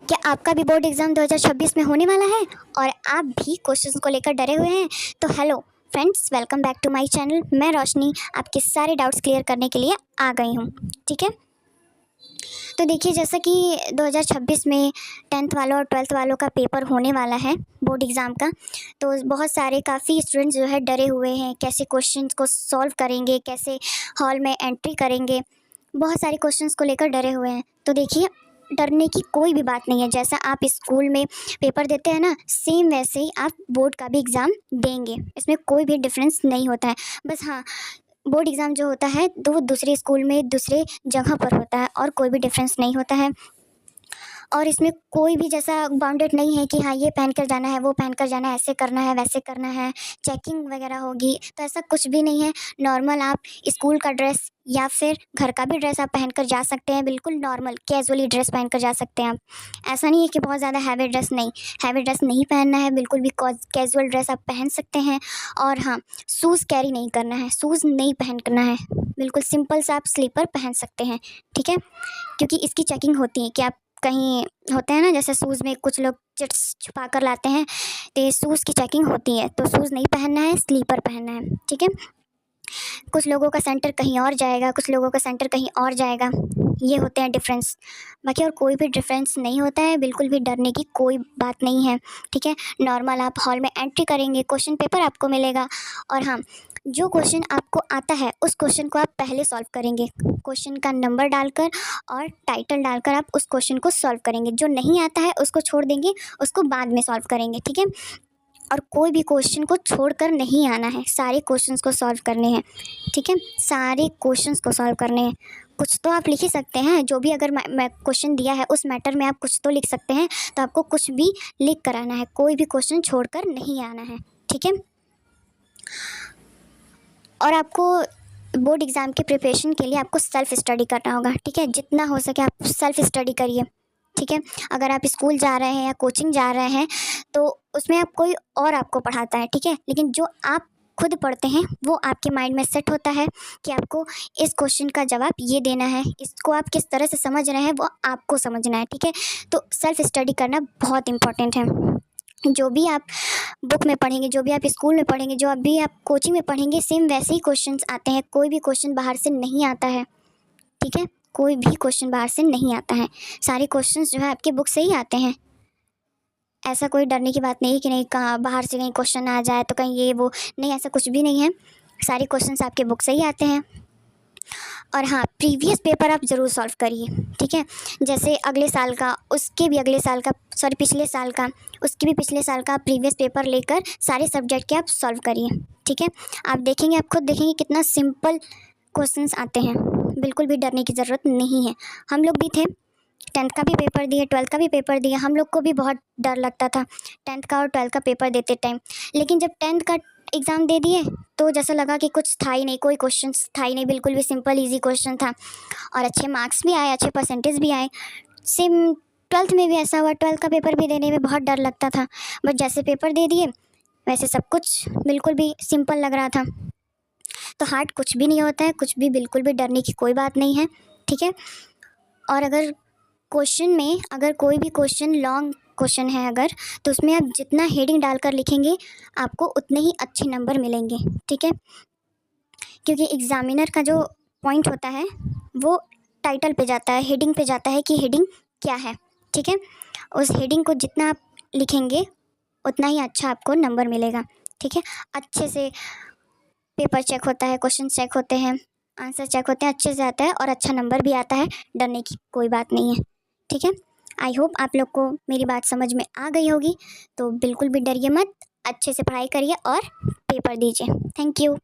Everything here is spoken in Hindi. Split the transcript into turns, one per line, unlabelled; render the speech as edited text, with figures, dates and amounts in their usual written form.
क्या आपका भी बोर्ड एग्ज़ाम 2026 में होने वाला है और आप भी क्वेश्चंस को लेकर डरे हुए हैं? तो hello friends, welcome back to my channel. मैं रोशनी आपके सारे डाउट्स क्लियर करने के लिए आ गई हूँ। ठीक है, तो देखिए, जैसा कि 2026 में 10th वालों और 12th वालों का पेपर होने वाला है, बोर्ड एग्ज़ाम का। तो बहुत सारे काफ़ी स्टूडेंट्स जो है डरे हुए हैं, कैसे क्वेश्चंस को सॉल्व करेंगे, कैसे हॉल में एंट्री करेंगे, बहुत सारे क्वेश्चंस को लेकर डरे हुए हैं। तो देखिए, डरने की कोई भी बात नहीं है। जैसा आप स्कूल में पेपर देते हैं ना, सेम वैसे ही आप बोर्ड का भी एग्ज़ाम देंगे। इसमें कोई भी डिफरेंस नहीं होता है। बस हाँ, बोर्ड एग्ज़ाम जो होता है तो वो दूसरे स्कूल में दूसरे जगह पर होता है और कोई भी डिफरेंस नहीं होता है। और इसमें कोई भी जैसा बाउंडेड नहीं है कि हाँ, ये पहन कर जाना है, वो पहन कर जाना है, ऐसे करना है, वैसे करना है, चेकिंग वगैरह होगी, तो ऐसा कुछ भी नहीं है। नॉर्मल आप स्कूल का ड्रेस या फिर घर का भी ड्रेस आप पहन कर जा सकते हैं, बिल्कुल नॉर्मल कैजुअली ड्रेस पहन कर जा सकते हैं आप। ऐसा नहीं है कि बहुत ज़्यादा हैवी ड्रेस, नहीं, हैवी ड्रेस नहीं पहनना है, बिल्कुल भी कैजुअल ड्रेस आप पहन सकते हैं। और हाँ, शूज़ कैरी नहीं करना है, शूज़ नहीं पहनना है, बिल्कुल सिंपल सा आप स्लीपर पहन सकते हैं। ठीक है, क्योंकि इसकी चेकिंग होती है कि आप कहीं होते हैं ना, जैसे शूज़ में कुछ लोग चिट्स छुपा कर लाते हैं, तो ये शूज़ की चेकिंग होती है। तो शूज़ नहीं पहनना है, स्लीपर पहनना है। ठीक है, कुछ लोगों का सेंटर कहीं और जाएगा, कुछ लोगों का सेंटर कहीं और जाएगा, ये होते हैं डिफरेंस। बाकी और कोई भी डिफरेंस नहीं होता है, बिल्कुल भी डरने की कोई बात नहीं है। ठीक है, नॉर्मल आप हॉल में एंट्री करेंगे, क्वेश्चन पेपर आपको मिलेगा। और हाँ, जो क्वेश्चन आपको आता है उस क्वेश्चन को आप पहले सॉल्व करेंगे, क्वेश्चन का नंबर डालकर और टाइटल डालकर आप उस क्वेश्चन को सॉल्व करेंगे। जो नहीं आता है उसको छोड़ देंगे, उसको बाद में सॉल्व करेंगे। ठीक है, और कोई भी क्वेश्चन को छोड़कर नहीं आना है, सारे क्वेश्चंस को सॉल्व करने हैं। ठीक है, सारे क्वेश्चंस को सॉल्व करने हैं। कुछ तो आप लिख ही सकते हैं, जो भी अगर मैं क्वेश्चन दिया है उस मैटर में आप कुछ तो लिख सकते हैं, तो आपको कुछ भी लिख कर आना है, कोई भी क्वेश्चन छोड़कर नहीं आना है। ठीक है, और आपको बोर्ड एग्ज़ाम के प्रिपरेशन के लिए आपको सेल्फ स्टडी करना होगा। ठीक है, जितना हो सके आप सेल्फ स्टडी करिए। ठीक है, अगर आप स्कूल जा रहे हैं या कोचिंग जा रहे हैं तो उसमें आप कोई और आपको पढ़ाता है। ठीक है, लेकिन जो आप खुद पढ़ते हैं वो आपके माइंड में सेट होता है कि आपको इस क्वेश्चन का जवाब ये देना है, इसको आप किस तरह से समझ रहे हैं वो आपको समझना है। ठीक है, तो सेल्फ स्टडी करना बहुत इम्पोर्टेंट है। जो भी आप बुक में पढ़ेंगे, जो भी आप स्कूल में पढ़ेंगे, जो अभी आप कोचिंग में पढ़ेंगे, सेम वैसे ही क्वेश्चंस आते हैं। कोई भी क्वेश्चन बाहर से नहीं आता है। ठीक है, कोई भी क्वेश्चन बाहर से नहीं आता है, सारे क्वेश्चंस जो है आपके बुक से ही आते हैं। ऐसा कोई डरने की बात नहीं है कि नहीं कहाँ बाहर से कहीं क्वेश्चन आ जाए तो कहीं ये वो, नहीं, ऐसा कुछ भी नहीं है। सारे क्वेश्चंस आपके बुक से ही आते हैं। और हाँ, प्रीवियस पेपर आप ज़रूर सॉल्व करिए। ठीक है, जैसे अगले साल का, उसके भी अगले साल का, सॉरी पिछले साल का, उसके भी पिछले साल का प्रीवियस पेपर लेकर सारे सब्जेक्ट के आप सॉल्व करिए। ठीक है, आप देखेंगे, आप खुद देखेंगे कितना सिंपल क्वेश्चंस आते हैं, बिल्कुल भी डरने की ज़रूरत नहीं है। हम लोग भी थे, 10th का भी पेपर दिए, 12th का भी पेपर दिए, हम लोग को भी बहुत डर लगता था 10th का और 12th का पेपर देते टाइम। लेकिन जब 10th का एग्ज़ाम दे दिए तो जैसा लगा कि कुछ था ही नहीं, कोई क्वेश्चन था ही नहीं, बिल्कुल भी सिंपल ईजी क्वेश्चन था और अच्छे मार्क्स भी आए, अच्छे परसेंटेज भी आए। सेम 12th में भी ऐसा हुआ, 12th का पेपर भी देने में बहुत डर लगता था, बट जैसे पेपर दे दिए वैसे सब कुछ बिल्कुल भी सिंपल लग रहा था। तो हार्ड कुछ भी नहीं होता है, कुछ भी, बिल्कुल भी डरने की कोई बात नहीं है। ठीक है, और अगर क्वेश्चन में अगर कोई भी क्वेश्चन लॉन्ग क्वेश्चन है अगर, तो उसमें आप जितना हेडिंग डालकर लिखेंगे आपको उतने ही अच्छे नंबर मिलेंगे। ठीक है, क्योंकि एग्जामिनर का जो पॉइंट होता है वो टाइटल पे जाता है, हेडिंग पे जाता है कि हेडिंग क्या है। ठीक है, उस हेडिंग को जितना आप लिखेंगे उतना ही अच्छा आपको नंबर मिलेगा। ठीक है, अच्छे से पेपर चेक होता है, क्वेश्चन चेक होते हैं, आंसर चेक होते हैं, अच्छे से आता है और अच्छा नंबर भी आता है। डरने की कोई बात नहीं है। ठीक है, आई होप आप लोग को मेरी बात समझ में आ गई होगी। तो बिल्कुल भी डरिए मत, अच्छे से पढ़ाई करिए और पेपर दीजिए। Thank you.